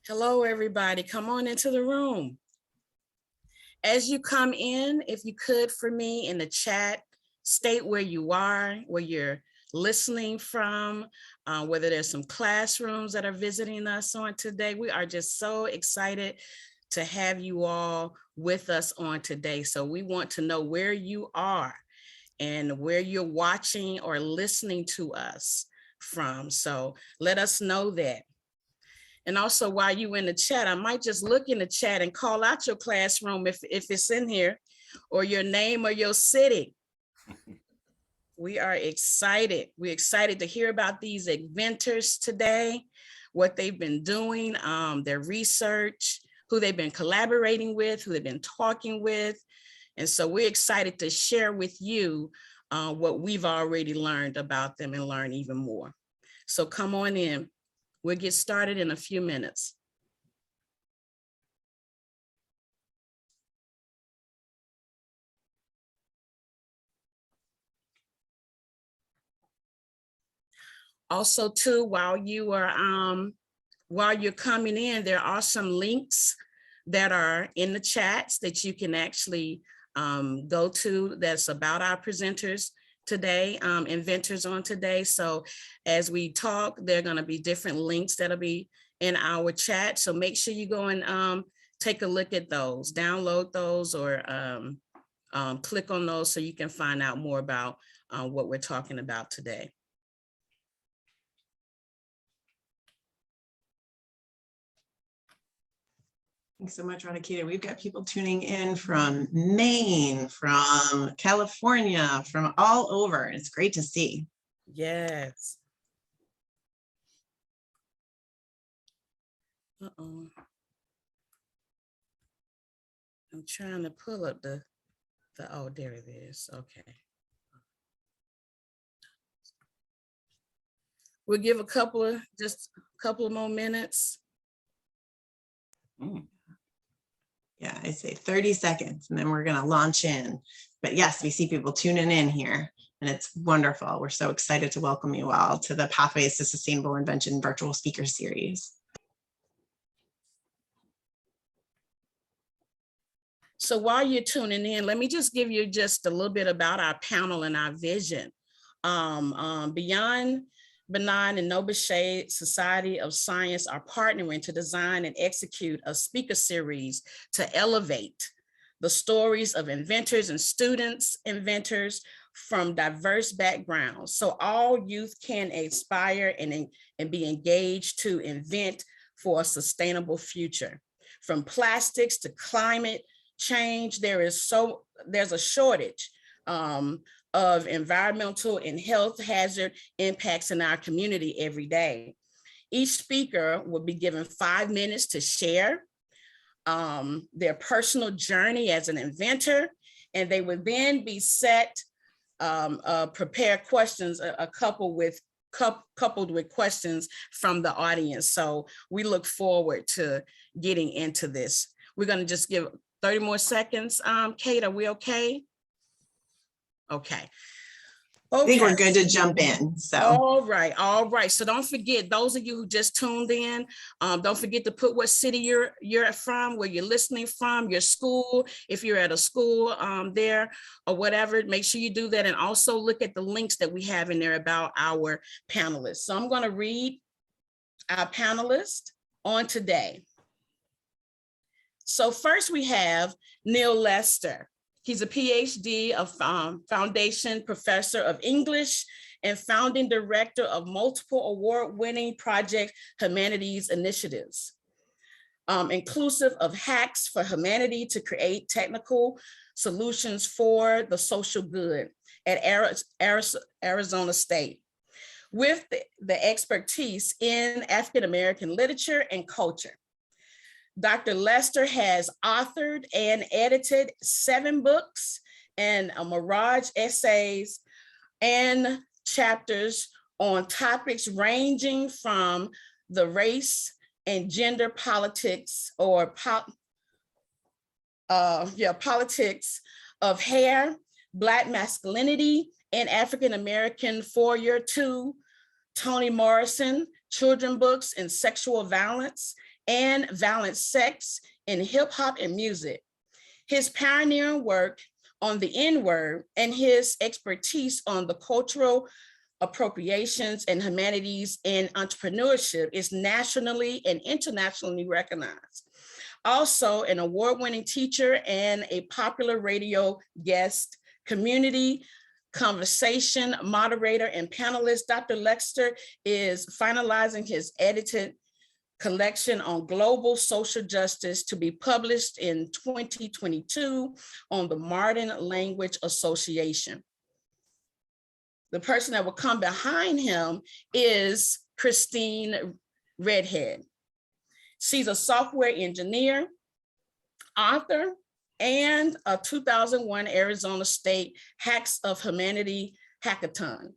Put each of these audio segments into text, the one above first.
Hello, everybody. Come on into the room. As you come in, if you could for me in the chat, state where you are, where you're listening from, whether there's some classrooms that are visiting us on today. We are just so excited to have you all with us on today. So we want to know where you are and where you're watching or listening to us from. So let us know that. And also while you in the chat, I might just look in the chat and call out your classroom if it's in here, or your name or your city. We are excited. We're excited to hear about these inventors today, what they've been doing, their research, who they've been collaborating with, who they've been talking with. And so we're excited to share with you what we've already learned about them and learn even more. So come on in. We'll get started in a few minutes. Also, too, while you're coming in, there are some links that are in the chats that you can actually go to that's about our presenters today, inventors on today. So as we talk, there are going to be different links that'll be in our chat. So make sure you go and take a look at those, download those, or click on those so you can find out more about what we're talking about today. Thanks so much, Radhika. We've got people tuning in from Maine, from California, from all over. It's great to see. Yes. Uh-oh. I'm trying to pull up the oh, there it is. Okay. We'll give just a couple of more minutes. Yeah, I say 30 seconds and then we're going to launch in. But yes, we see people tuning in here and it's wonderful. We're so excited to welcome you all to the Pathways to Sustainable Invention virtual speaker series. So while you're tuning in, let me just give you just a little bit about our panel and our vision. Beyond Benign and NOBCChE Society of Science are partnering to design and execute a speaker series to elevate the stories of inventors and students, inventors from diverse backgrounds. So all youth can aspire and be engaged to invent for a sustainable future. From plastics to climate change, there's a shortage of environmental and health hazard impacts in our community every day. Each speaker will be given 5 minutes to share their personal journey as an inventor, and they would then be set, prepare questions, coupled with questions from the audience. So we look forward to getting into this. We're going to just give 30 more seconds. Kate, are we okay? Okay. I think we're good to jump in. So all right. So don't forget, those of you who just tuned in, don't forget to put what city you're from, where you're listening from, your school, if you're at a school there or whatever. Make sure you do that, and also look at the links that we have in there about our panelists. So I'm going to read our panelists on today. So first we have Neal Lester. He's a PhD of Foundation Professor of English and founding director of multiple award-winning Project Humanities initiatives, inclusive of Hacks for Humanity to create technical solutions for the social good at Arizona State, with the expertise in African-American literature and culture. Dr. Lester has authored and edited 7 books and a mirage essays and chapters on topics ranging from the race and gender politics or politics of hair, Black masculinity, and African-American Fourier to Toni Morrison, children books and sexual violence, and violent sex in hip hop and music. His pioneering work on the N-word and his expertise on the cultural appropriations and humanities and entrepreneurship is nationally and internationally recognized. Also an award-winning teacher and a popular radio guest, community conversation moderator and panelist. Dr. Lexter is finalizing his edited collection on global social justice to be published in 2022 on the Modern Language Association. The person that will come behind him is Christine Redhead. She's a software engineer, author, and a 2001 Arizona State Hacks of Humanity Hackathon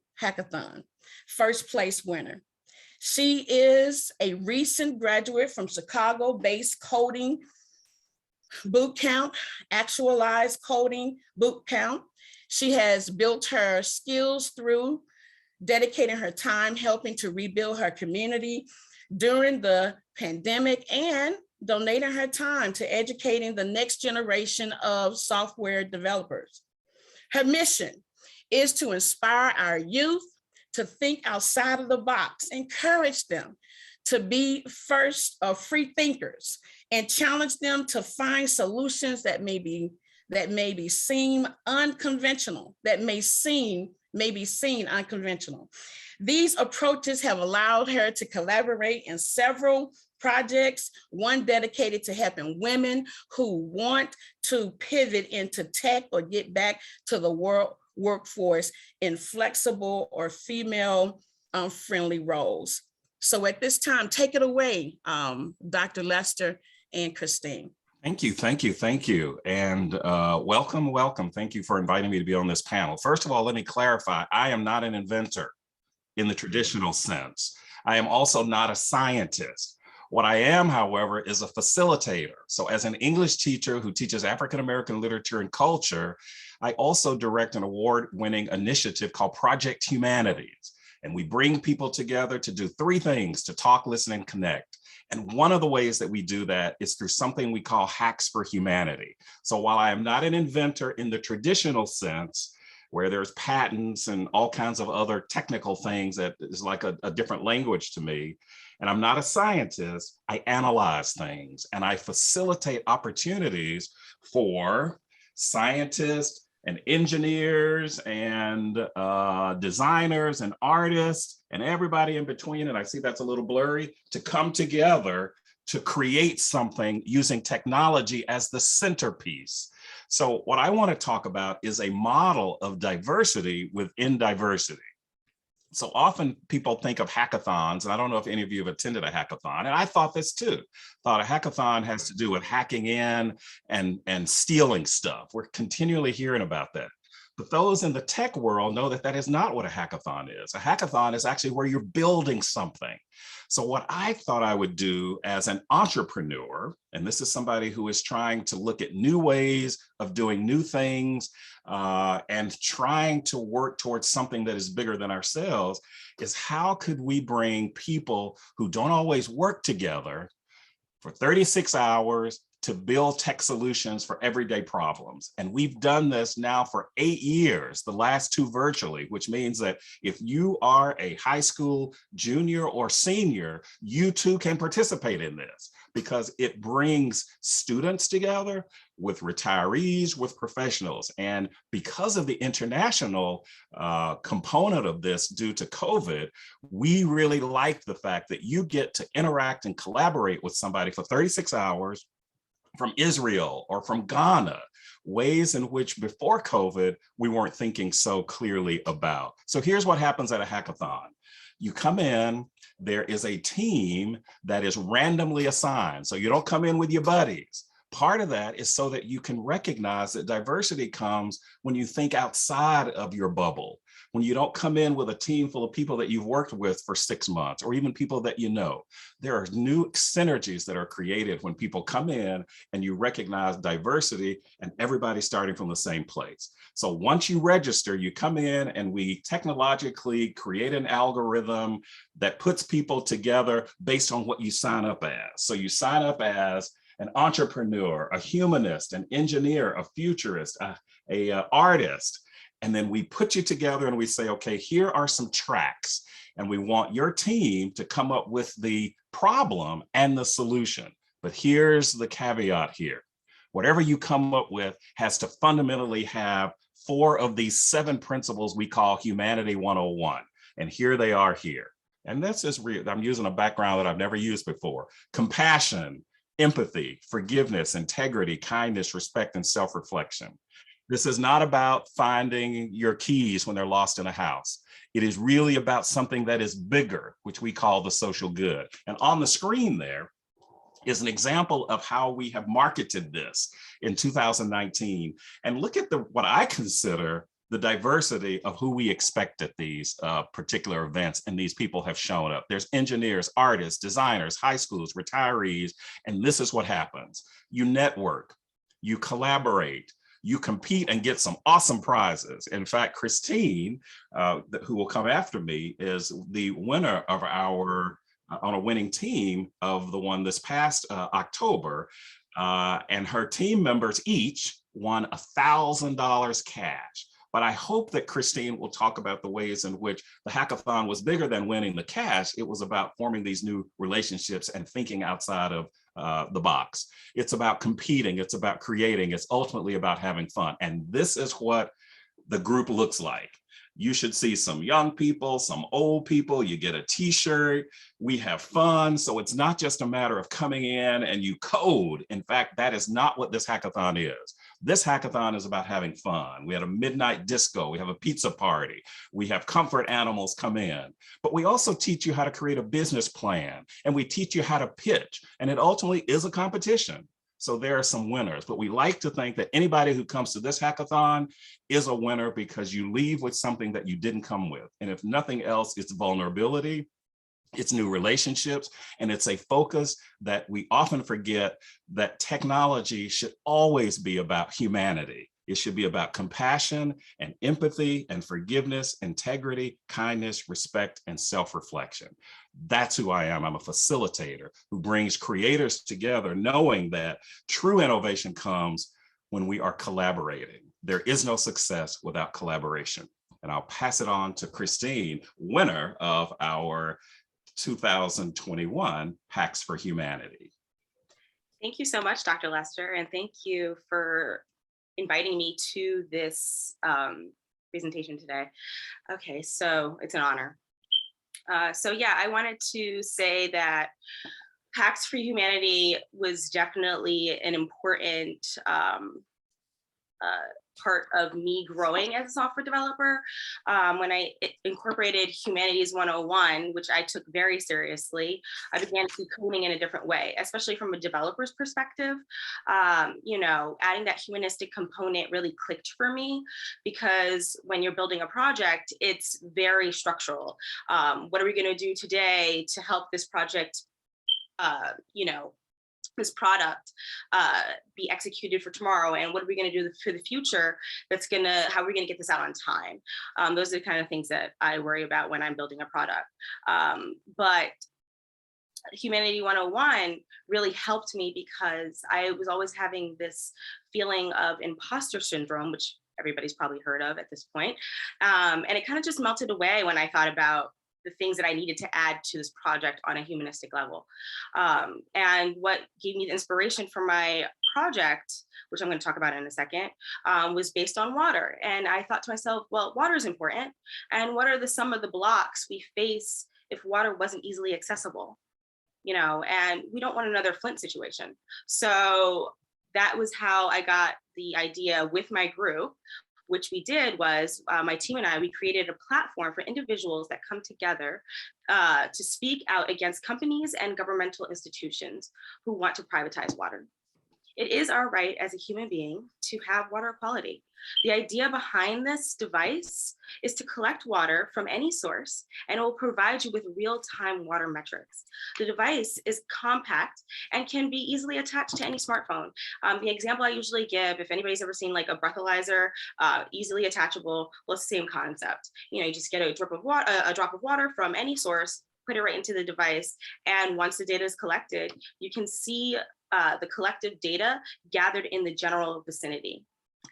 first place winner. She is a recent graduate from Chicago-based coding bootcamp, Actualize coding bootcamp. She has built her skills through dedicating her time helping to rebuild her community during the pandemic and donating her time to educating the next generation of software developers. Her mission is to inspire our youth to think outside of the box, encourage them to be first free thinkers, and challenge them to find solutions that may be seen unconventional, unconventional. These approaches have allowed her to collaborate in several projects, one dedicated to helping women who want to pivot into tech or get back to the workforce in flexible or female friendly roles. So at this time, take it away, Dr. Lester and Christine. Thank you, thank you, thank you. And welcome, welcome. Thank you for inviting me to be on this panel. First of all, let me clarify, I am not an inventor in the traditional sense. I am also not a scientist. What I am, however, is a facilitator. So as an English teacher who teaches African-American literature and culture, I also direct an award-winning initiative called Project Humanities. And we bring people together to do three things: to talk, listen, and connect. And one of the ways that we do that is through something we call Hacks for Humanity. So while I am not an inventor in the traditional sense, where there's patents and all kinds of other technical things that is like a different language to me, and I'm not a scientist, I analyze things and I facilitate opportunities for scientists and engineers and designers and artists and everybody in between, and I see that's a little blurry, to come together to create something using technology as the centerpiece. So what I want to talk about is a model of diversity within diversity. So often people think of hackathons, and I don't know if any of you have attended a hackathon, and I thought this too. Thought a hackathon has to do with hacking in and stealing stuff. We're continually hearing about that. But those in the tech world know that that is not what a hackathon is. A hackathon is actually where you're building something. So what I thought I would do as an entrepreneur, and this is somebody who is trying to look at new ways of doing new things and trying to work towards something that is bigger than ourselves, is how could we bring people who don't always work together for 36 hours to build tech solutions for everyday problems. And we've done this now for 8 years, the last 2 virtually, which means that if you are a high school junior or senior, you too can participate in this, because it brings students together with retirees, with professionals. And because of the international component of this due to COVID, we really like the fact that you get to interact and collaborate with somebody for 36 hours from Israel or from Ghana, ways in which before COVID, we weren't thinking so clearly about. So here's what happens at a hackathon. You come in, there is a team that is randomly assigned. So you don't come in with your buddies. Part of that is so that you can recognize that diversity comes when you think outside of your bubble. when you don't come in with a team full of people that you've worked with for 6 months, or even people that you know. There are new synergies that are created when people come in and you recognize diversity and everybody starting from the same place. So once you register, you come in and we technologically create an algorithm that puts people together based on what you sign up as. So you sign up as an entrepreneur, a humanist, an engineer, a futurist, a artist. And then we put you together and we say, okay, here are some tracks. And we want your team to come up with the problem and the solution. But here's the caveat here. Whatever you come up with has to fundamentally have 4 of these 7 principles we call Humanity 101. And here they are here. And this is real. I'm using a background that I've never used before. Compassion, empathy, forgiveness, integrity, kindness, respect, and self-reflection. This is not about finding your keys when they're lost in a house. It is really about something that is bigger, which we call the social good. And on the screen there is an example of how we have marketed this in 2019. And look at what I consider the diversity of who we expect at these particular events, and these people have shown up. There's engineers, artists, designers, high schools, retirees, and this is what happens. You network, you collaborate, you compete and get some awesome prizes. In fact, Christine, who will come after me, is the winner of our, on a winning team of the one this past October. And her team members each won $1,000 cash. But I hope that Christine will talk about the ways in which the hackathon was bigger than winning the cash. It was about forming these new relationships and thinking outside of the box. It's about competing. It's about creating. It's ultimately about having fun. And this is what the group looks like. You should see some young people, some old people. You get a t-shirt. We have fun. So it's not just a matter of coming in and you code. In fact, that is not what this hackathon is. This hackathon is about having fun. We had a midnight disco. We have a pizza party. We have comfort animals come in. But we also teach you how to create a business plan. And we teach you how to pitch. And it ultimately is a competition. So there are some winners, but we like to think that anybody who comes to this hackathon is a winner because you leave with something that you didn't come with. And if nothing else, it's vulnerability, it's new relationships, and it's a focus that we often forget that technology should always be about humanity. It should be about compassion and empathy and forgiveness, integrity, kindness, respect, and self-reflection. That's who I am. I'm a facilitator who brings creators together, knowing that true innovation comes when we are collaborating. There is no success without collaboration. And I'll pass it on to Christine, winner of our 2021 Hacks for Humanity. Thank you so much, Dr. Lester, and thank you for inviting me to this presentation today. Okay, so it's an honor. So yeah, I wanted to say that Hacks for Humanity was definitely an important part of me growing as a software developer. When I incorporated Humanities 101, which I took very seriously, I began to see coding in a different way, especially from a developer's perspective. You know, adding that humanistic component really clicked for me because when you're building a project, it's very structural. What are we going to do today to help this project, you know, this product be executed for tomorrow, and what are we going to do for the future that's gonna, how are we going to get this out on time? Those are the kind of things that I worry about when I'm building a product. But Humanity 101 really helped me because I was always having this feeling of imposter syndrome, which everybody's probably heard of at this point. And it kind of just melted away when I thought about the things that I needed to add to this project on a humanistic level. And what gave me the inspiration for my project, which I'm going to talk about in a second, was based on water. And I thought to myself, well, water is important. And what are some of the blocks we face if water wasn't easily accessible? You know, and we don't want another Flint situation. So that was how I got the idea with my group. Which we did was my team and I, we created a platform for individuals that come together to speak out against companies and governmental institutions who want to privatize water. It is our right as a human being to have water quality. The idea behind this device is to collect water from any source, and it will provide you with real-time water metrics. The device is compact and can be easily attached to any smartphone. The example I usually give, if anybody's ever seen like a breathalyzer, easily attachable, well, it's the same concept. You know, you just get a drop of water from any source, put it right into the device, and once the data is collected, you can see the collective data gathered in the general vicinity.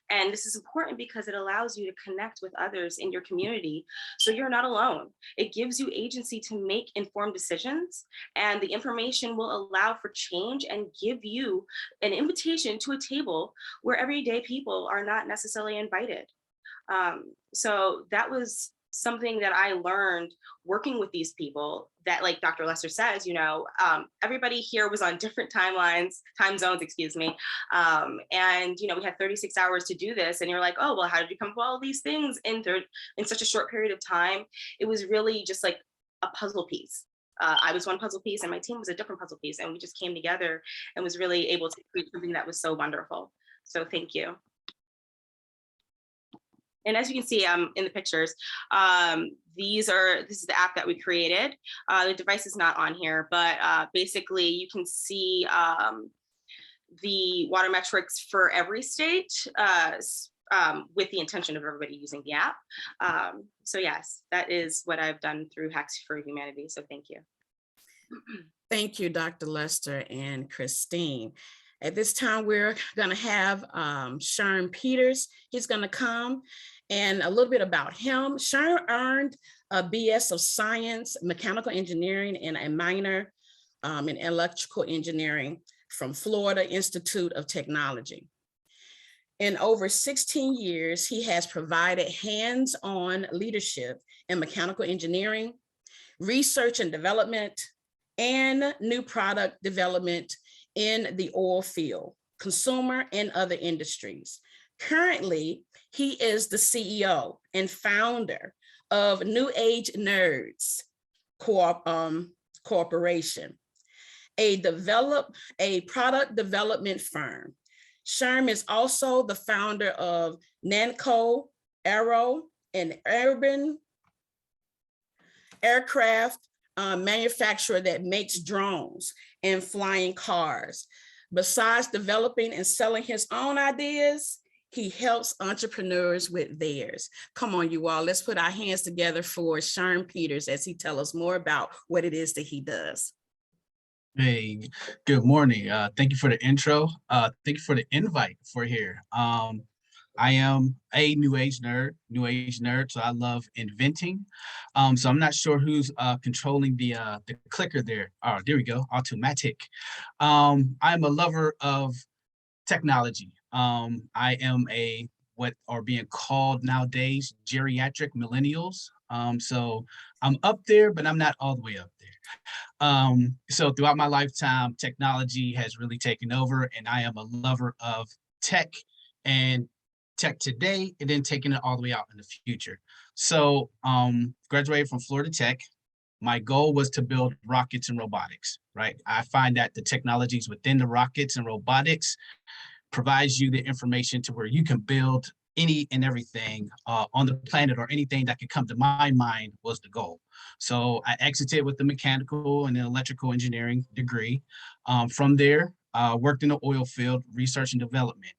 And this is important because it allows you to connect with others in your community, so you're not alone. It gives you agency to make informed decisions, and the information will allow for change and give you an invitation to a table where everyday people are not necessarily invited. So that was something that I learned working with these people, that, like Dr. Lester says, you know, everybody here was on different time zones, excuse me. And, you know, we had 36 hours to do this, and you're like, oh, well, how did you come up with all these things in such a short period of time? It was really just like a puzzle piece. I was one puzzle piece and my team was a different puzzle piece, and we just came together and was really able to create something that was so wonderful. So thank you. And as you can see in the pictures, this is the app that we created. The device is not on here, but basically you can see the water metrics for every state with the intention of everybody using the app. So yes, that is what I've done through Hacks for Humanity. So thank you. Thank you, Dr. Lester and Christine. At this time, we're going to have Shawn Peters. He's going to come, and a little bit about him. Shern earned a BS of Science, Mechanical Engineering, and a minor in Electrical Engineering from Florida Institute of Technology. In over 16 years, he has provided hands-on leadership in mechanical engineering, research and development, and new product development in the oil field, consumer, and other industries. Currently, he is the CEO and founder of New Age Nerds Corporation, a product development firm. Shern is also the founder of Nanco Aero, an urban aircraft manufacturer that makes drones and flying cars. Besides developing and selling his own ideas, he helps entrepreneurs with theirs. Come on, you all, let's put our hands together for Shawn Peters as he tells us more about what it is that he does. Hey, good morning. Thank you for the intro. Thank you for the invite for here. I am a new age nerd, so I love inventing. So I'm not sure who's controlling the clicker there. Oh, there we go, automatic. I'm a lover of technology. I am what are being called nowadays geriatric millennials. So I'm up there, but I'm not all the way up there. So throughout my lifetime, technology has really taken over, and I am a lover of tech and tech today, and then taking it all the way out in the future. So graduated from Florida Tech. My goal was to build rockets and robotics, right? I find that the technologies within the rockets and robotics provides you the information to where you can build any and everything on the planet, or anything that could come to my mind was the goal. So I exited with the mechanical and electrical engineering degree. From there, worked in the oil field, research and development.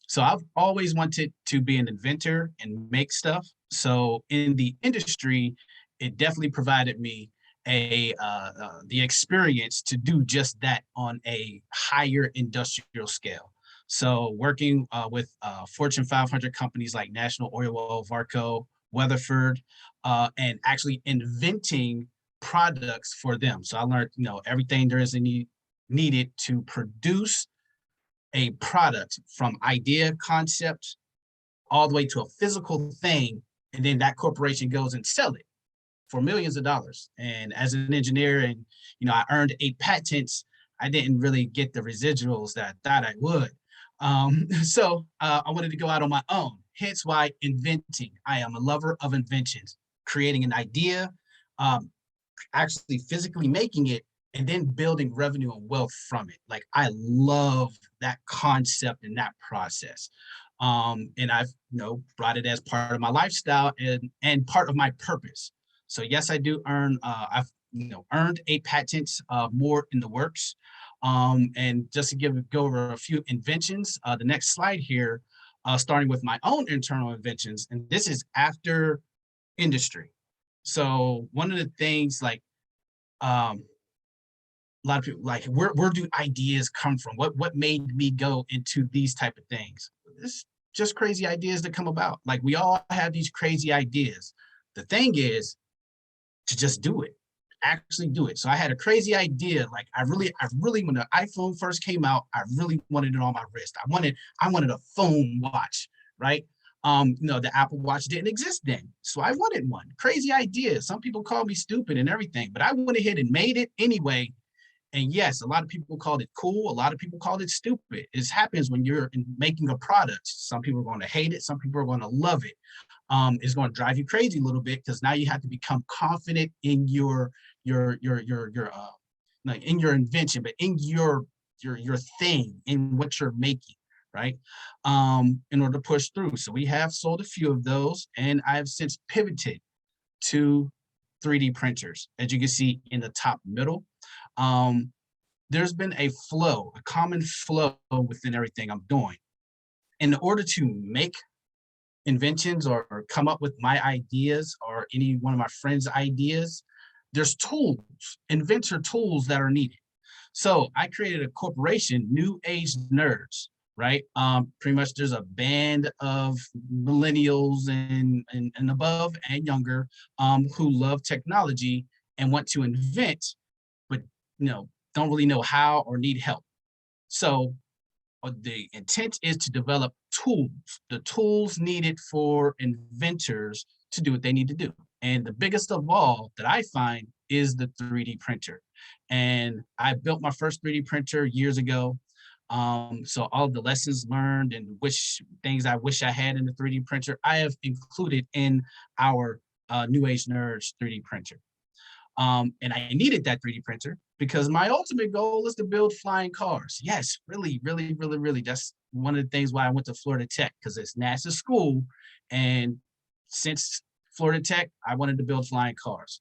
So I've always wanted to be an inventor and make stuff. So in the industry, it definitely provided me the experience to do just that on a higher industrial scale. So working with Fortune 500 companies like National Oilwell Varco, Weatherford, and actually inventing products for them. So I learned, everything there is needed to produce a product, from idea, concept, all the way to a physical thing, and then that corporation goes and sell it for millions of dollars. And as an engineer, and I earned 8 patents, I didn't really get the residuals that I thought I would. So I wanted to go out on my own. Hence why inventing. I am a lover of inventions, creating an idea, actually physically making it, and then building revenue and wealth from it. Like, I love that concept and that process. And I've, brought it as part of my lifestyle and part of my purpose. So yes, I do earn, I've, earned 8 patents, more in the works. And just to go over a few inventions, the next slide here, starting with my own internal inventions, and this is after industry. So one of the things, like, a lot of people, like, where do ideas come from? What made me go into these type of things? It's just crazy ideas that come about. Like, we all have these crazy ideas. The thing is to just do it, actually do it. So I had a crazy idea. Like, I really, when the iPhone first came out, I really wanted it on my wrist. I wanted a phone watch, right? The Apple Watch didn't exist then. So I wanted one. Crazy idea. Some people call me stupid and everything, but I went ahead and made it anyway. And yes, a lot of people called it cool. A lot of people called it stupid. It happens when you're making a product. Some people are going to hate it. Some people are going to love it. It's going to drive you crazy a little bit, because now you have to become confident in your like, in your invention, but in your thing, in what you're making, right? In order to push through. So we have sold a few of those, and I've since pivoted to 3D printers, as you can see in the top middle. There's been a common flow within everything I'm doing. In order to make inventions or come up with my ideas or any one of my friends' ideas, there's tools, inventor tools that are needed. So I created a corporation, New Age Nerds, right? Pretty much there's a band of millennials and above and younger, who love technology and want to invent, but don't really know how or need help. So the intent is to develop tools, the tools needed for inventors to do what they need to do. And the biggest of all that I find is the 3D printer. And I built my first 3D printer years ago. So all the lessons learned and things I wish I had in the 3D printer, I have included in our New Age Nerds 3D printer. And I needed that 3D printer because my ultimate goal is to build flying cars. Yes, really, really, really, really. That's one of the things why I went to Florida Tech, because it's NASA school. And since Florida Tech, I wanted to build flying cars.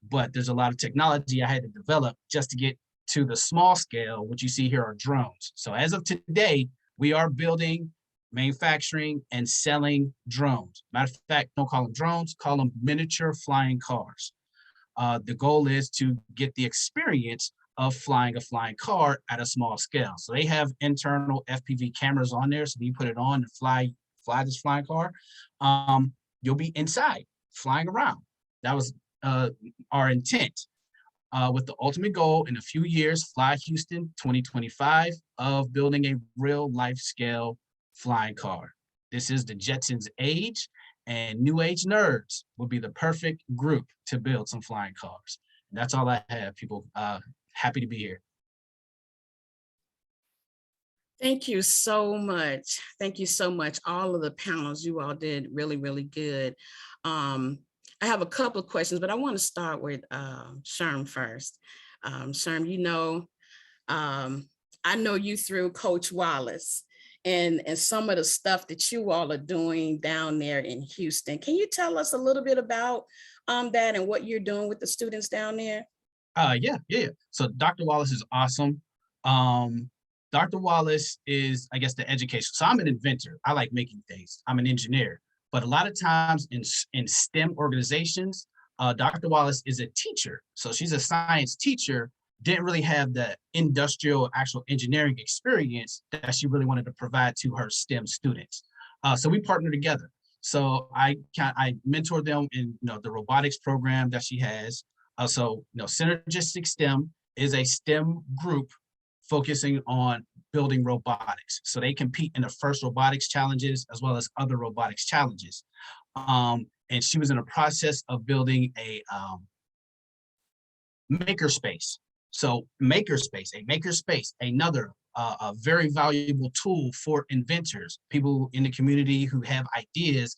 But there's a lot of technology I had to develop just to get to the small scale. What you see here are drones. So as of today, we are building, manufacturing, and selling drones. Matter of fact, don't call them drones, call them miniature flying cars. The goal is to get the experience of flying a flying car at a small scale. So they have internal FPV cameras on there. So when you put it on and fly this flying car, you'll be inside flying around. That was our intent, with the ultimate goal in a few years, Fly Houston 2025, of building a real life scale flying car. This is the Jetsons age, and New Age Nerds would be the perfect group to build some flying cars. And that's all I have, people. Happy to be here. Thank you so much. Thank you so much. All of the panels, you all did really, really good. I have a couple of questions, but I want to start with Shern first. Shern, I know you through Coach Wallace and some of the stuff that you all are doing down there in Houston. Can you tell us a little bit about that and what you're doing with the students down there? Yeah. So Dr. Wallace is awesome. Dr. Wallace is, I guess, the education. So I'm an inventor. I like making things. I'm an engineer. But a lot of times in STEM organizations, Dr. Wallace is a teacher. So she's a science teacher, didn't really have the industrial actual engineering experience that she really wanted to provide to her STEM students. So we partner together. So I mentor them in the robotics program that she has. So Synergistic STEM is a STEM group focusing on building robotics. So they compete in the FIRST robotics challenges as well as other robotics challenges. And she was in a process of building a makerspace. So makerspace, another a very valuable tool for inventors, people in the community who have ideas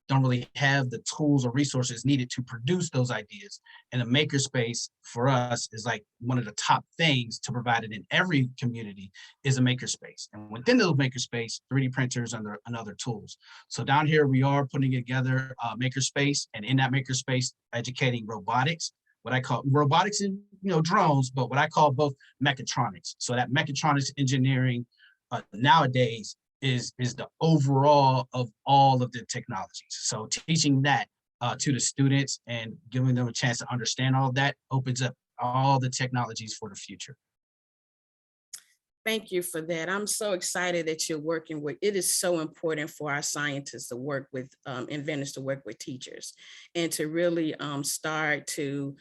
don't really have the tools or resources needed to produce those ideas. And a makerspace for us is like one of the top things to provide it in every community is a makerspace. And within those makerspace, 3D printers and other tools. So down here, we are putting together a makerspace, and in that makerspace, educating robotics, what I call robotics and drones, but what I call both mechatronics. So that mechatronics engineering nowadays is the overall of all of the technologies. So teaching that to the students and giving them a chance to understand all of that opens up all the technologies for the future. Thank you for that. I'm so excited that you're working with, it is so important for our scientists to work with inventors, to work with teachers, and to really start to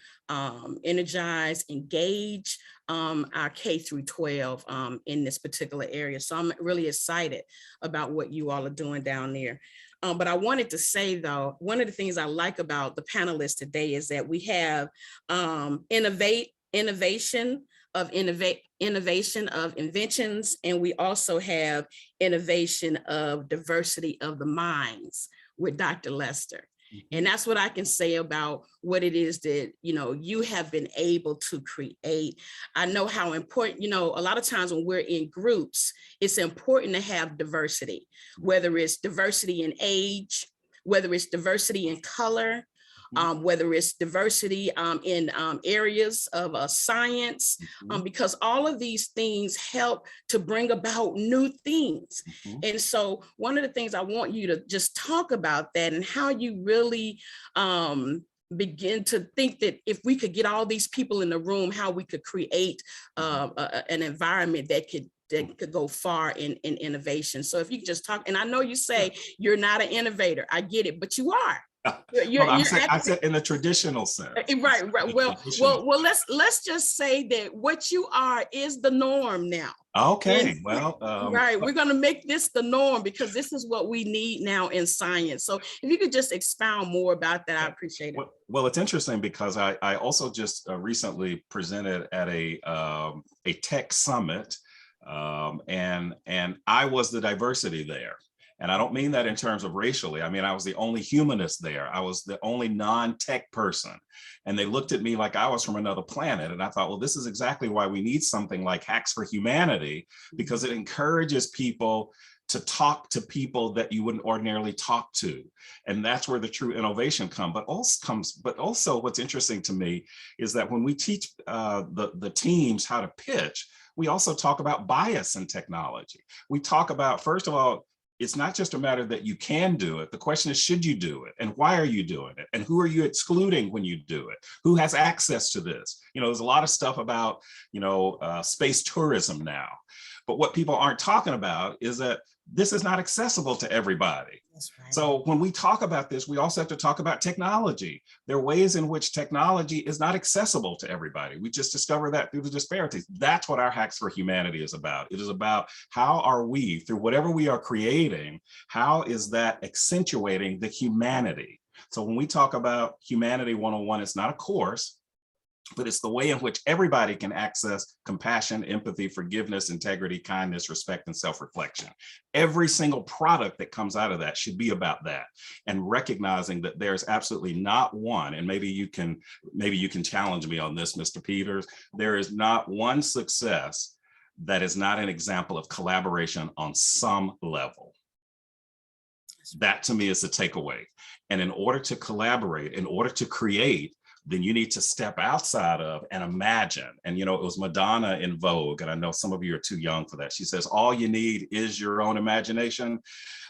energize, engage our K through 12 in this particular area. So I'm really excited about what you all are doing down there. But I wanted to say, though, one of the things I like about the panelists today is that we have innovation of inventions, and we also have innovation of diversity of the minds with Dr. Lester. And that's what I can say about what it is that, you have been able to create. I know how important, a lot of times when we're in groups, it's important to have diversity, whether it's diversity in age, whether it's diversity in color, whether it's diversity in areas of science, because all of these things help to bring about new things. And so one of the things I want you to just talk about that and how you really begin to think that if we could get all these people in the room, how we could create an environment that could go far in innovation. So if you could just talk, and I know you say you're not an innovator, I get it, but you are. I said in the traditional sense. Right. Well, let's just say that what you are is the norm now. Okay. Well, right. We're going to make this the norm because this is what we need now in science. So if you could just expound more about that, I appreciate it. Well, it's interesting because I also just recently presented at a tech summit, and I was the diversity there. And I don't mean that in terms of racially. I mean, I was the only humanist there. I was the only non-tech person. And they looked at me like I was from another planet. And I thought, well, this is exactly why we need something like Hacks for Humanity, because it encourages people to talk to people that you wouldn't ordinarily talk to. And that's where the true innovation comes. But also what's interesting to me is that when we teach the teams how to pitch, we also talk about bias in technology. We talk about, first of all, it's not just a matter that you can do it. The question is, should you do it? And why are you doing it? And who are you excluding when you do it? Who has access to this? There's a lot of stuff about, space tourism now. But what people aren't talking about is that this is not accessible to everybody. That's right. So when we talk about this, we also have to talk about technology. There are ways in which technology is not accessible to everybody. We just discovered that through the disparities. That's what our Hacks for Humanity is about. It is about how are we, through whatever we are creating, how is that accentuating the humanity? So when we talk about Humanity 101, it's not a course, but it's the way in which everybody can access compassion, empathy, forgiveness, integrity, kindness, respect, and self-reflection. Every single product that comes out of that should be about that, and recognizing that there's absolutely not one, and maybe you can challenge me on this, Mr. Peters, there is not one success that is not an example of collaboration on some level. That to me is the takeaway. And in order to collaborate, in order to create, then you need to step outside of and imagine. And, it was Madonna in Vogue, and I know some of you are too young for that. She says, all you need is your own imagination.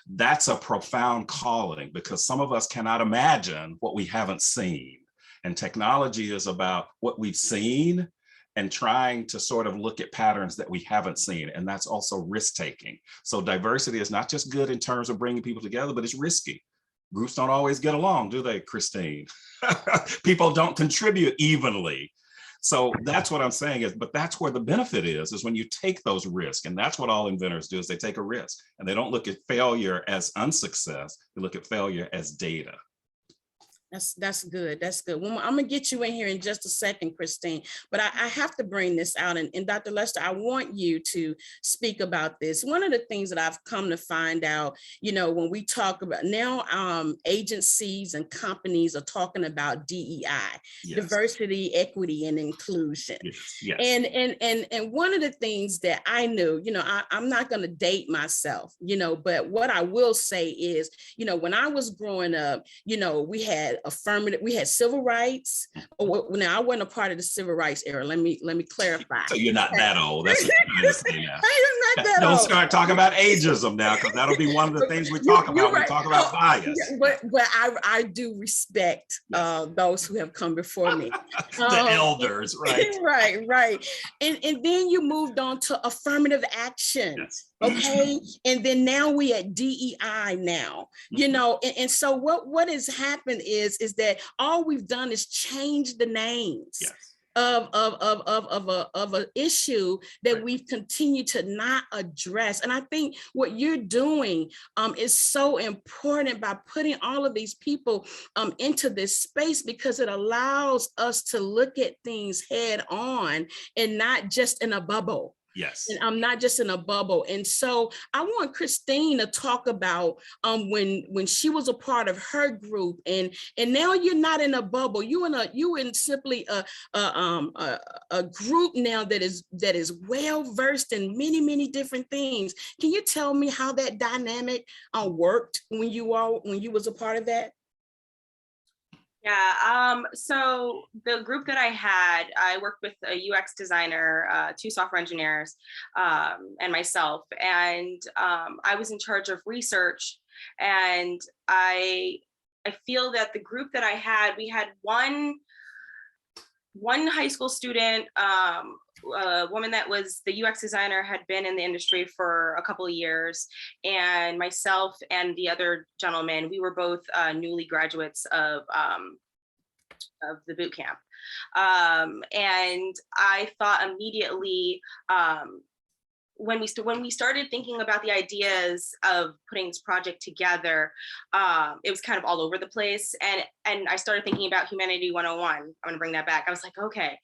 That's a profound calling, because some of us cannot imagine what we haven't seen. And technology is about what we've seen and trying to sort of look at patterns that we haven't seen. And that's also risk-taking. So diversity is not just good in terms of bringing people together, but it's risky. Groups don't always get along, do they, Christine? People don't contribute evenly. So that's what I'm saying but that's where the benefit is when you take those risks. And that's what all inventors do, is they take a risk, and they don't look at failure as unsuccess. They look at failure as data. That's good. That's good. Well, I'm gonna get you in here in just a second, Christine, but I have to bring this out. And Dr. Lester, I want you to speak about this. One of the things that I've come to find out, when we talk about now, agencies and companies are talking about DEI, Yes. diversity, equity, and inclusion. Yes. Yes. And one of the things that I knew, I'm not gonna date myself, but what I will say is, when I was growing up, we had civil rights. Now I wasn't a part of the civil rights era. Let me clarify. So you're not that old. That's what you're trying to say now. I am not that Don't old. start talking about ageism now, because that'll be one of the things we talk about when we talk about bias. But I do respect those who have come before me. The elders, right? Right. And then you moved on to affirmative action. Yes. Okay. And then now we at DEI now, and so what has happened is that all we've done is change the names. Yes. Of an issue that we've continued to not address. And I think what you're doing is so important by putting all of these people into this space, because it allows us to look at things head on and not just in a bubble. Yes. And I'm not just in a bubble. And so I want Christine to talk about when she was a part of her group, and now you're not in a bubble. You in simply a group now that is well versed in many different things. Can you tell me how that dynamic worked when you was a part of that? Yeah, so the group that I had, I worked with a UX designer, 2 software engineers, and myself, and I was in charge of research. And I feel that the group that I had, we had one high school student, a woman that was the UX designer, had been in the industry for a couple of years, and myself and the other gentleman, we were both newly graduates of the boot camp. And I thought immediately, when we started thinking about the ideas of putting this project together, it was kind of all over the place. And I started thinking about Humanity 101. I'm going to bring that back. I was like, okay,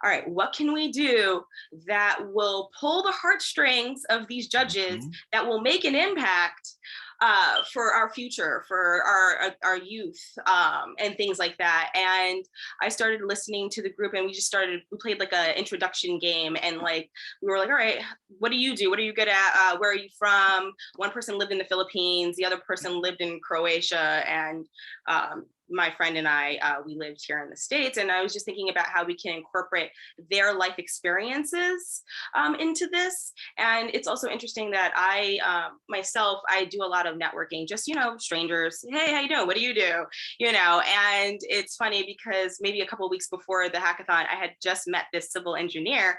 all right, what can we do that will pull the heartstrings of these judges, that will make an impact for our future, for our youth, and things like that. And I started listening to the group, and we played like an introduction game, and like we were like, all right, what do you do? What are you good at? Where are you from? One person lived in the Philippines, the other person lived in Croatia, and my friend and I, we lived here in the States. And I was just thinking about how we can incorporate their life experiences into this. And it's also interesting that I do a lot of networking, just, strangers. Hey, how you doing? What do you do? And it's funny because maybe a couple of weeks before the hackathon, I had just met this civil engineer,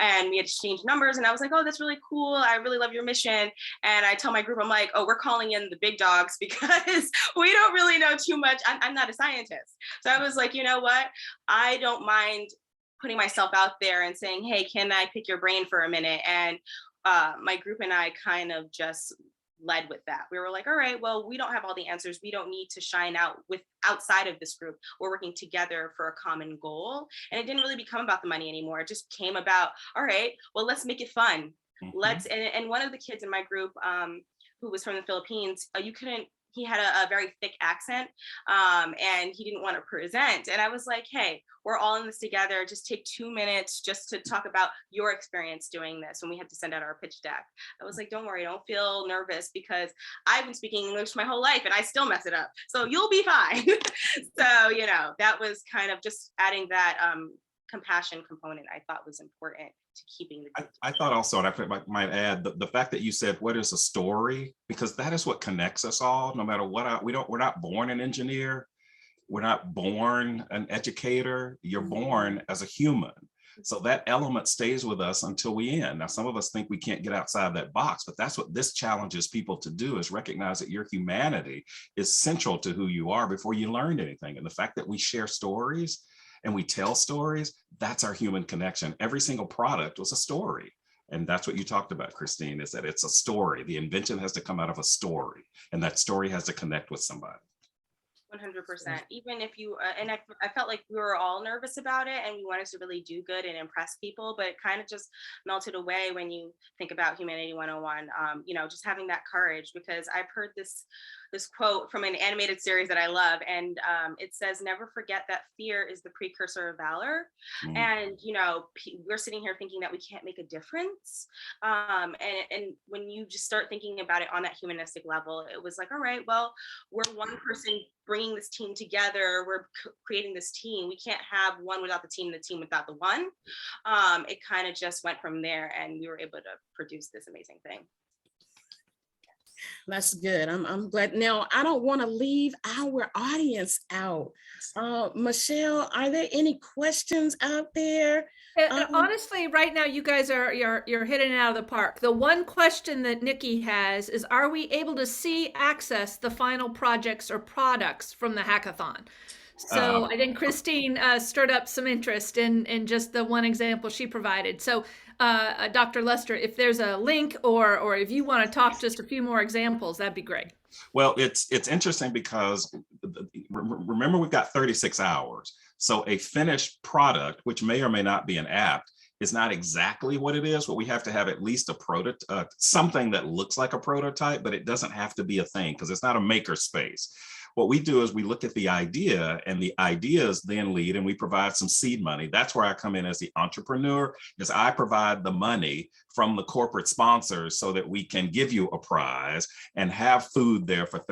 and we had exchanged numbers, and I was like, oh, that's really cool. I really love your mission. And I tell my group, I'm like, oh, we're calling in the big dogs because we don't really know too much. I'm not a scientist. So I was like, you know what? I don't mind putting myself out there and saying, hey, can I pick your brain for a minute? And my group and I kind of just led with that. We were like, all right, well, we don't have all the answers. We don't need to shine out outside of this group. We're working together for a common goal. And it didn't really become about the money anymore. It just came about, all right, well, let's make it fun. And one of the kids in my group, who was from the Philippines, he had a very thick accent, and he didn't want to present. And I was like, hey, we're all in this together. Just take 2 minutes just to talk about your experience doing this when we had to send out our pitch deck. I was like, don't worry, don't feel nervous, because I've been speaking English my whole life and I still mess it up. So you'll be fine. So, that was kind of just adding that compassion component I thought was important to keeping the group. I thought also, and I might add, the fact that you said, what is a story? Because that is what connects us all, no matter what. We're not born an engineer. We're not born an educator. You're born as a human. So that element stays with us until we end. Now, some of us think we can't get outside that box, but that's what this challenges people to do, is recognize that your humanity is central to who you are before you learned anything. And the fact that we share stories and we tell stories, that's our human connection. Every single product was a story. And that's what you talked about, Christine, is that it's a story. The invention has to come out of a story, and that story has to connect with somebody. 100%. Even if you, and I felt like we were all nervous about it and we wanted to really do good and impress people, but it kind of just melted away when you think about Humanity 101, just having that courage, because I've heard this quote from an animated series that I love. And it says, never forget that fear is the precursor of valor. Mm. And, we're sitting here thinking that we can't make a difference. And when you just start thinking about it on that humanistic level, it was like, all right, well, we're one person bringing this team together. We're creating this team. We can't have one without the team without the one. It kind of just went from there, and we were able to produce this amazing thing. That's good. I'm glad. Now, I don't want to leave our audience out. Michelle, are there any questions out there? Honestly, right now, you guys you're hitting it out of the park. The one question that Nikki has is, are we able to access the final projects or products from the hackathon? So I think Christine stirred up some interest in just the one example she provided. So Dr. Lester, if there's a link or if you want to talk just a few more examples, that'd be great. Well, it's interesting because remember, we've got 36 hours. So a finished product, which may or may not be an app, is not exactly what it is, but we have to have at least a prototype, something that looks like a prototype, but it doesn't have to be a thing because it's not a maker space. What we do is we look at the idea, and the ideas then lead, and we provide some seed money. That's where I come in as the entrepreneur, is I provide the money from the corporate sponsors so that we can give you a prize and have food there for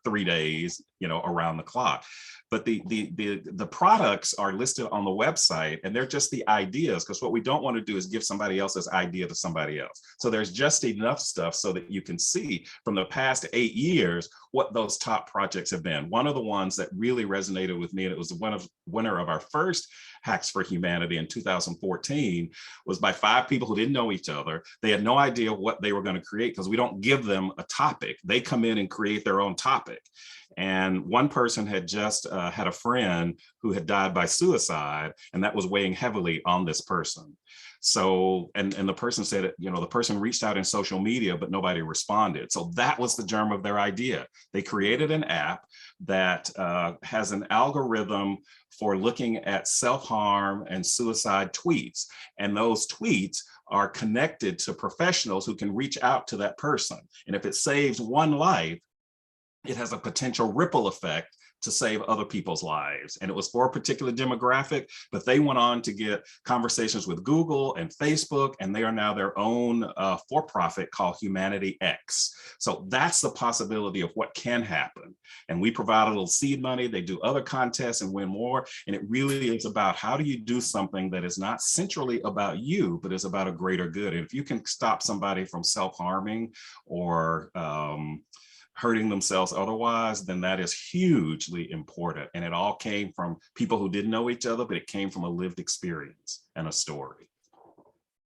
3 days, around the clock. But the products are listed on the website, and they're just the ideas, because what we don't want to do is give somebody else's idea to somebody else. So there's just enough stuff so that you can see from the past 8 years what those top projects have been. One of the ones that really resonated with me, and it was the winner of our first Hacks for Humanity in 2014, was by 5 people who didn't know each other. They had no idea what they were going to create because we don't give them a topic. They come in and create their own topic. And one person had just had a friend who had died by suicide, and that was weighing heavily on this person. So, and the person said, the person reached out in social media, but nobody responded. So that was the germ of their idea. They created an app that has an algorithm for looking at self-harm and suicide tweets. And those tweets are connected to professionals who can reach out to that person. And if it saves one life, it has a potential ripple effect to save other people's lives. And it was for a particular demographic, but they went on to get conversations with Google and Facebook, and they are now their own for-profit called HumanityX. So that's the possibility of what can happen. And we provide a little seed money. They do other contests and win more. And it really is about, how do you do something that is not centrally about you, but is about a greater good? And if you can stop somebody from self-harming or hurting themselves otherwise, then that is hugely important. And it all came from people who didn't know each other, but it came from a lived experience and a story.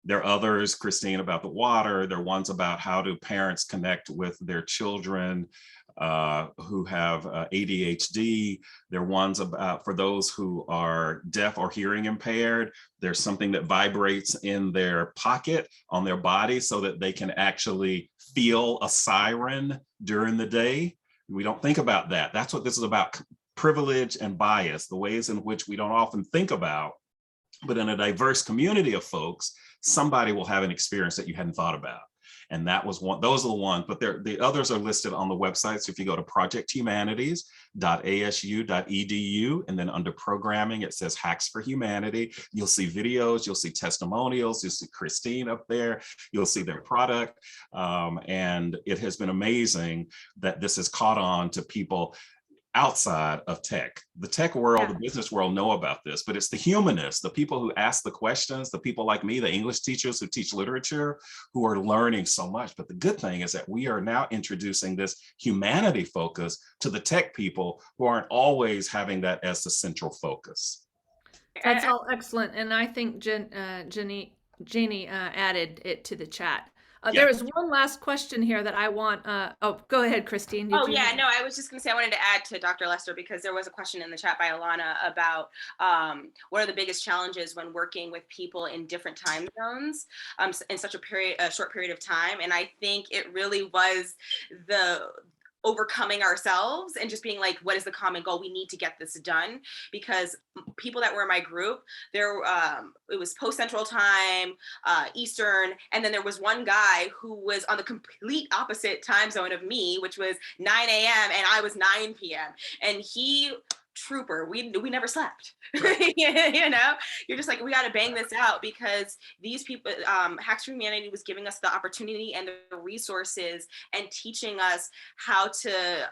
There are others, Christine, about the water. There are ones about how do parents connect with their children who have ADHD. There are ones about, for those who are deaf or hearing impaired, there's something that vibrates in their pocket on their body so that they can actually feel a siren during the day. We don't think about that. That's what this is about: privilege and bias, the ways in which we don't often think about. But in a diverse community of folks, somebody will have an experience that you hadn't thought about. And that was one, those are the ones, but the others are listed on the website. So if you go to projecthumanities.asu.edu, and then under programming, it says Hacks for Humanity, you'll see videos, you'll see testimonials, you'll see Christine up there, you'll see their product. And it has been amazing that this has caught on to people outside of tech. The tech world, the business world know about this, but it's the humanists, the people who ask the questions, the people like me, the English teachers who teach literature, who are learning so much. But the good thing is that we are now introducing this humanity focus to the tech people who aren't always having that as the central focus. That's all excellent. And I think Jeannie added it to the chat. There is one last question here that I want. Go ahead, Christine. No, I was just going to say, I wanted to add to Dr. Lester, because there was a question in the chat by Alana about what are the biggest challenges when working with people in different time zones in such a short period of time. And I think it really was overcoming ourselves and just being like, what is the common goal? We need to get this done, because people that were in my group, it was post Central Time, Eastern, and then there was one guy who was on the complete opposite time zone of me, which was 9 a.m. and I was 9 p.m. And he, trooper, we never slept. Right. You know, you're just like, we got to bang this out, because these people, Hacks for Humanity was giving us the opportunity and the resources and teaching us how to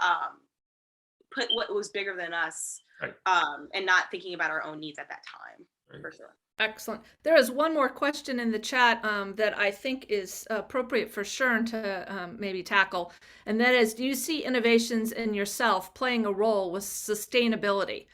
put what was bigger than us, Right. and not thinking about our own needs at that time. Right. For sure. Excellent. There is one more question in the chat that I think is appropriate for Shern to maybe tackle, and that is, do you see innovations in yourself playing a role with sustainability,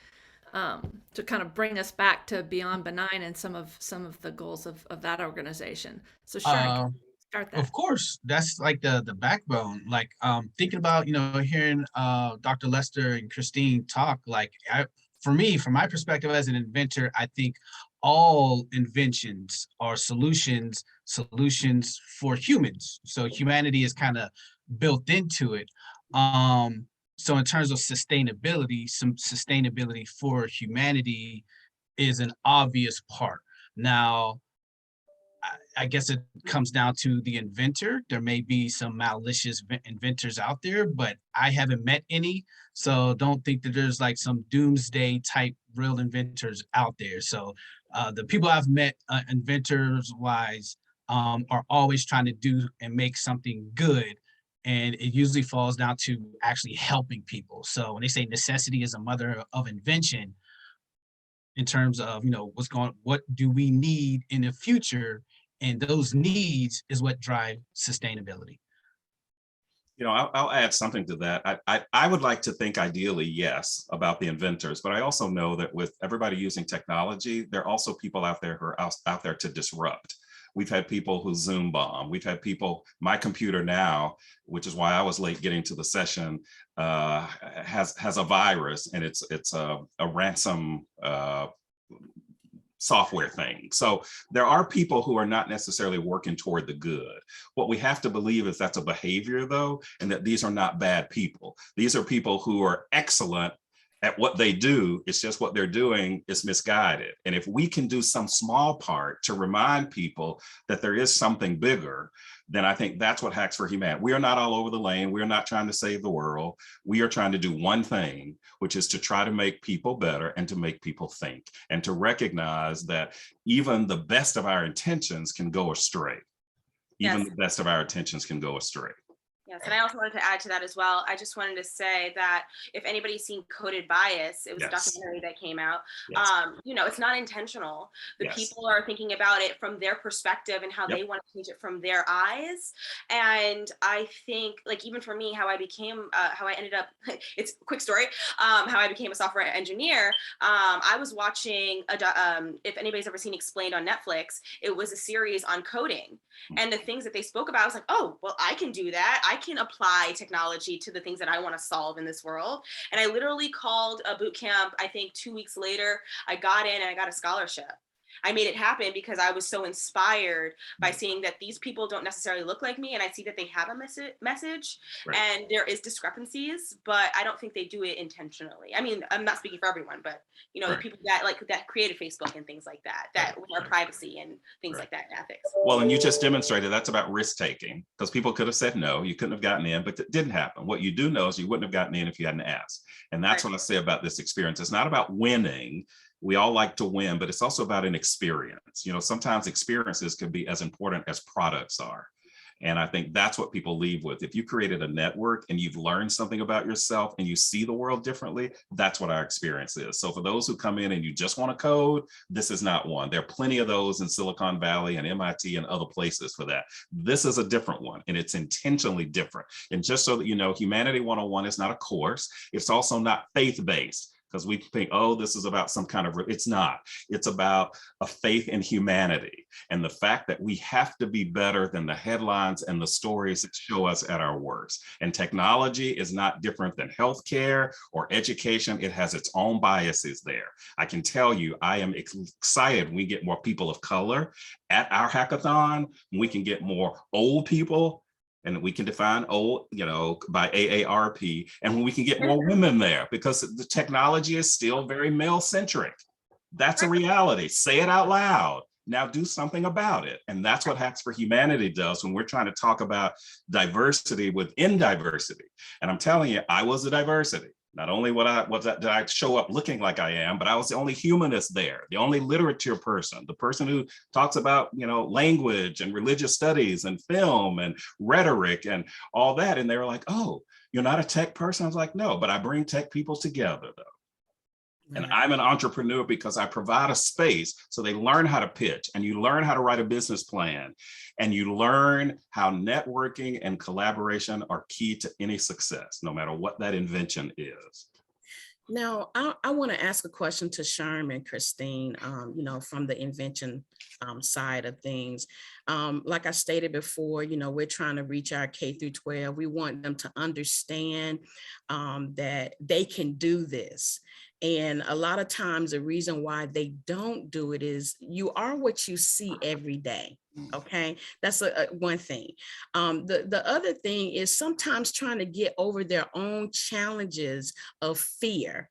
to kind of bring us back to Beyond Benign and some of the goals of that organization? So Shern, start that. Of course, that's like the backbone. Like thinking about, hearing Dr. Lester and Christine talk, like from my perspective as an inventor, I think all inventions are solutions for humans. So humanity is kind of built into it. So in terms of sustainability, some sustainability for humanity is an obvious part. Now, I guess it comes down to the inventor. There may be some malicious inventors out there, but I haven't met any. So don't think that there's like some doomsday type real inventors out there. So the people I've met inventors wise are always trying to do and make something good. And it usually falls down to actually helping people. So when they say necessity is a mother of invention, in terms of, what do we need in the future? And those needs is what drive sustainability. I'll add something to that. I would like to think ideally, yes, about the inventors, but I also know that with everybody using technology, there are also people out there who are out there to disrupt. We've had people who Zoom bomb. We've had people, my computer now, which is why I was late getting to the session, has a virus, and it's a ransom software thing. So there are people who are not necessarily working toward the good. What we have to believe is that's a behavior, though, and that these are not bad people. These are people who are excellent at what they do. It's just what they're doing is misguided. And if we can do some small part to remind people that there is something bigger, then I think that's what Hacks for Humanity. We are not all over the lane. We are not trying to save the world. We are trying to do one thing, which is to try to make people better and to make people think, and to recognize that even the best of our intentions can go astray. Even Yes. the best of our intentions can go astray. Yes, and I also wanted to add to that as well. I just wanted to say that if anybody's seen Coded Bias, it was Yes. a documentary that came out. Yes. It's not intentional. The Yes. people are thinking about it from their perspective and how Yep. they want to change it from their eyes. And I think, like, even for me, how I ended up, it's a quick story, how I became a software engineer. I was watching, if anybody's ever seen Explained on Netflix, it was a series on coding. And the things that they spoke about, I was like, oh, well, I can do that. I can apply technology to the things that I want to solve in this world. And I literally called a boot camp. I think 2 weeks later, I got in and I got a scholarship. I made it happen because I was so inspired by seeing that these people don't necessarily look like me, and I see that they have a message, Right. and there is discrepancies, but I don't think they do it intentionally. I mean, I'm not speaking for everyone, but Right. the people that created Facebook and things like that, with our privacy and things Right. like that, and ethics. Well, and you just demonstrated that's about risk taking, because people could have said no, you couldn't have gotten in, but it didn't happen. What you do know is you wouldn't have gotten in if you hadn't asked. And that's Right. what I say about this experience. It's not about winning. We all like to win, but it's also about an experience. Sometimes experiences can be as important as products are. And I think that's what people leave with. If you created a network and you've learned something about yourself and you see the world differently, that's what our experience is. So for those who come in and you just want to code, this is not one. There are plenty of those in Silicon Valley and MIT and other places for that. This is a different one, and it's intentionally different. And just so that you know, Humanity 101 is not a course. It's also not faith-based. Because we think, oh, this is about some kind of, it's not. It's about a faith in humanity and the fact that we have to be better than the headlines and the stories that show us at our worst. And technology is not different than healthcare or education. It has its own biases there. I can tell you, I am excited when we get more people of color at our hackathon. We can get more old people And we can define O, by AARP, and when we can get more women there, because the technology is still very male centric. That's a reality. Say it out loud. Now do something about it. And that's what Hacks for Humanity does when we're trying to talk about diversity within diversity. And I'm telling you, I was a diversity. Not only did I show up looking like I am, but I was the only humanist there, the only literature person, the person who talks about, language and religious studies and film and rhetoric and all that. And they were like, oh, you're not a tech person? I was like, no, but I bring tech people together though. And I'm an entrepreneur because I provide a space so they learn how to pitch, and you learn how to write a business plan, and you learn how networking and collaboration are key to any success, no matter what that invention is. Now, I want to ask a question to Shern and Christine, from the invention side of things. Like I stated before, we're trying to reach our K through 12. We want them to understand that they can do this. And a lot of times the reason why they don't do it is you are what you see every day. Okay, that's one thing. The other thing is sometimes trying to get over their own challenges of fear.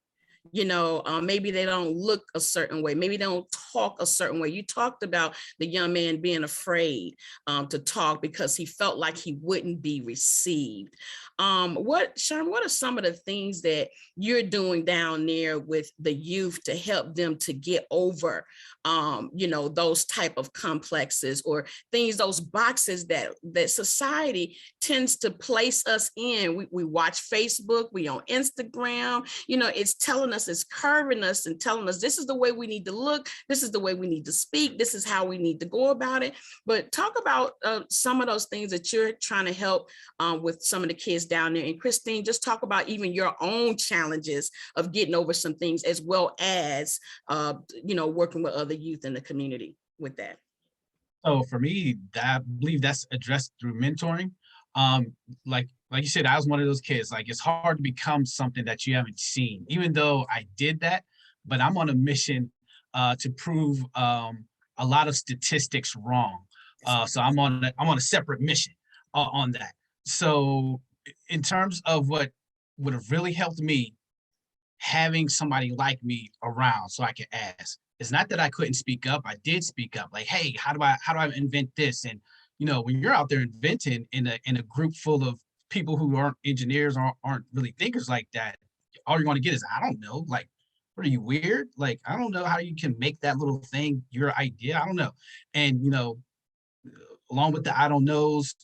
Maybe they don't look a certain way. Maybe they don't talk a certain way. You talked about the young man being afraid to talk because he felt like he wouldn't be received. Shern, what are some of the things that you're doing down there with the youth to help them to get over, those type of complexes or things, those boxes that society tends to place us in? We watch Facebook, we on Instagram, it's telling us, it's curving us and telling us this is the way we need to look, this is the way we need to speak, this is how we need to go about it. But talk about some of those things that you're trying to help with some of the kids down there. And Christine, just talk about even your own challenges of getting over some things, as well as working with other youth in the community with that. So for me, I believe that's addressed through mentoring. Like you said, I was one of those kids. Like, it's hard to become something that you haven't seen, even though I did that. But I'm on a mission to prove a lot of statistics wrong. So I'm on a separate mission on that. So in terms of what would have really helped me, having somebody like me around so I could ask. It's not that I couldn't speak up. I did speak up. Like, hey, how do I invent this? And when you're out there inventing in a group full of people who aren't engineers or aren't really thinkers like that, all you're going to get is, I don't know. Like, what are you, weird? Like, I don't know how you can make that little thing your idea. I don't know. And along with the I don't knows,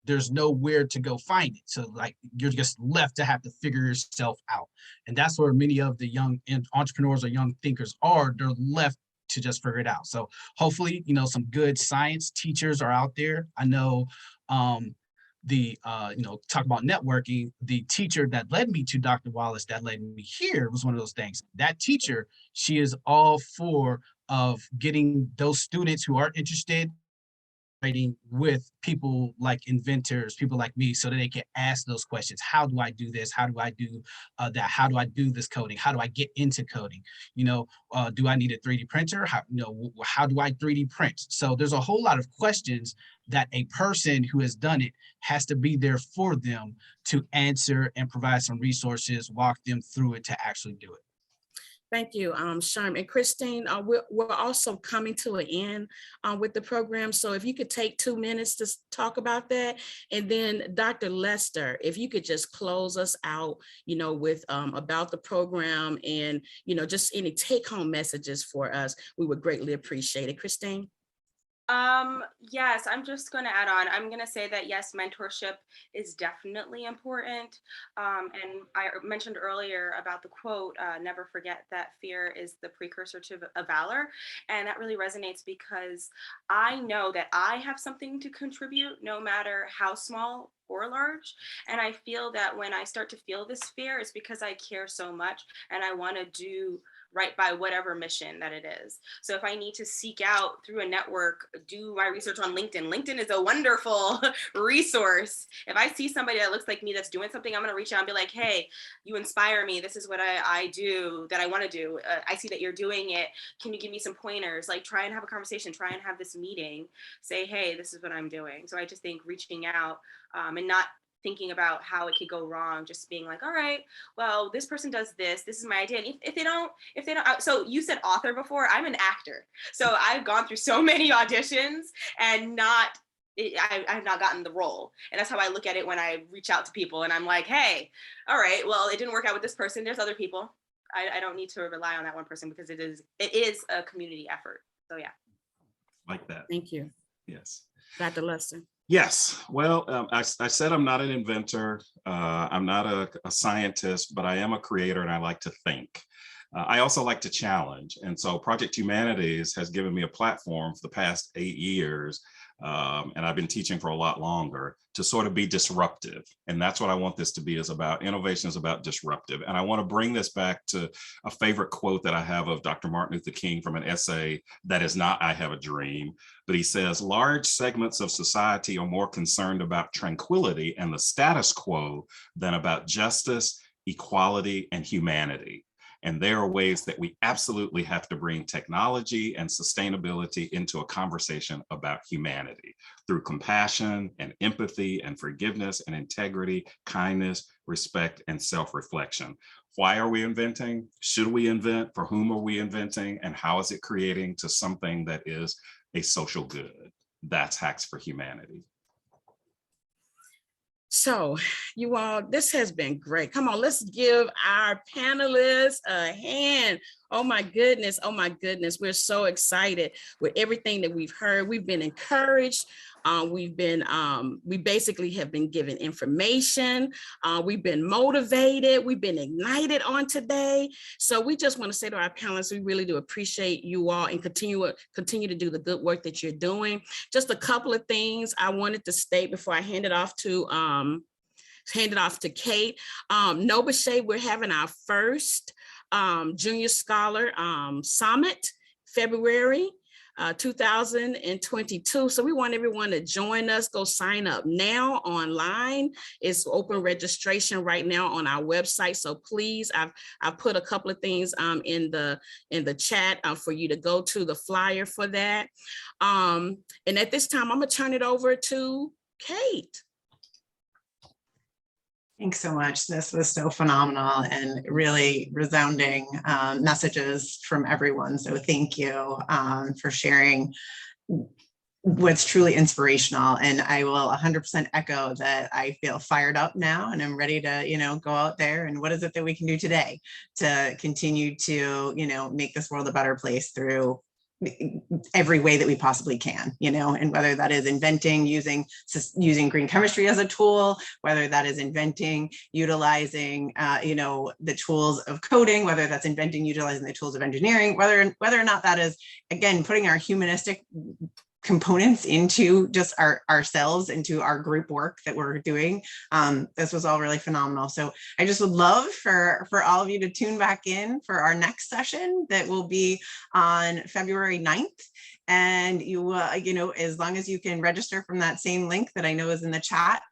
there's nowhere to go find it. So like, you're just left to have to figure yourself out. And that's where many of the young entrepreneurs or young thinkers are. They're left to just figure it out. So hopefully, some good science teachers are out there. I know talk about networking, the teacher that led me to Dr. Wallace, that led me here, was one of those things. That teacher, she is all for of getting those students who are interested writing with people like inventors, people like me, so that they can ask those questions. How do I do this? How do I do that? How do I do this coding? How do I get into coding? Do I need a 3D printer? How do I 3D print? So there's a whole lot of questions that a person who has done it has to be there for them to answer and provide some resources, walk them through it to actually do it. Thank you, Shern. And Christine, we're also coming to an end with the program. So if you could take 2 minutes to talk about that. And then Dr. Lester, if you could just close us out, with about the program and, just any take-home messages for us, we would greatly appreciate it. Christine? Yes, I'm just going to add on. I'm going to say that yes, mentorship is definitely important. And I mentioned earlier about the quote, never forget that fear is the precursor to valor. And that really resonates because I know that I have something to contribute, no matter how small or large. And I feel that when I start to feel this fear, it's because I care so much and I want to do right by whatever mission that it is. So if I need to seek out through a network, do my research on LinkedIn. LinkedIn is a wonderful resource. If I see somebody that looks like me that's doing something, I'm going to reach out and be like, hey, you inspire me. This is what I do that I want to do. I see that you're doing it. Can you give me some pointers? Like, try and have a conversation, try and have this meeting, say, hey, this is what I'm doing. So I just think reaching out and not thinking about how it could go wrong, just being like, all right, well, this person does this is my idea. And if they don't, so you said author before, I'm an actor. So I've gone through so many auditions and I've not gotten the role. And that's how I look at it when I reach out to people and I'm like, hey, all right, well, it didn't work out with this person. There's other people. I don't need to rely on that one person because it is a community effort. So yeah. Like that. Thank you. Yes. Dr. Lester. Yes. Well, I said I'm not an inventor. I'm not a scientist, but I am a creator and I like to think. I also like to challenge. And so Project Humanities has given me a platform for the past 8 years. And I've been teaching for a lot longer to sort of be disruptive. And that's what I want this to be, is about innovation, is about disruptive. And I want to bring this back to a favorite quote that I have of Dr. Martin Luther King from an essay that is not I Have a Dream, but he says, large segments of society are more concerned about tranquility and the status quo than about justice, equality, and humanity. And there are ways that we absolutely have to bring technology and sustainability into a conversation about humanity through compassion and empathy and forgiveness and integrity, kindness, respect, and self-reflection. Why are we inventing? Should we invent? For whom are we inventing? And how is it creating to something that is a social good? That's Hacks for Humanity. So you all, this has been great. Come on, let's give our panelists a hand. Oh my goodness. Oh my goodness. We're so excited with everything that we've heard. We've been encouraged. We basically have been given information. We've been motivated. We've been ignited on today. So we just want to say to our panelists, we really do appreciate you all and continue to do the good work that you're doing. Just a couple of things I wanted to state before I hand it off to Kate. NOBCChE, we're having our first Junior Scholar Summit, February 2022. So we want everyone to join us. Go sign up now online. It's open registration right now on our website. So please, I've put a couple of things in the chat for you to go to the flyer for that. And at this time, I'm gonna turn it over to Kate. Thanks so much. This was so phenomenal and really resounding messages from everyone. So thank you for sharing what's truly inspirational. And I will 100% echo that. I feel fired up now and I'm ready to, go out there and what is it that we can do today to continue to, make this world a better place through every way that we possibly can, and whether that is inventing, using green chemistry as a tool, whether that is inventing, utilizing, the tools of coding, whether that's inventing, utilizing the tools of engineering, whether or not that is, again, putting our humanistic components into just ourselves, into our group work that we're doing. This was all really phenomenal. So I just would love for all of you to tune back in for our next session that will be on February 9th. And you, as long as you can register from that same link that I know is in the chat,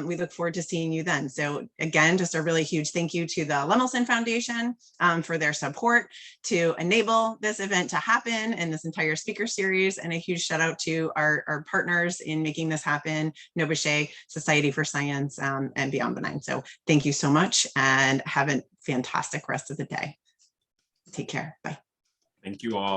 we look forward to seeing you then. So again, just a really huge thank you to the Lemelson Foundation for their support to enable this event to happen and this entire speaker series, and a huge shout out to our partners in making this happen, NOBCChE, Society for Science, and Beyond Benign. So thank you so much and have a fantastic rest of the day. Take care. Bye. Thank you all.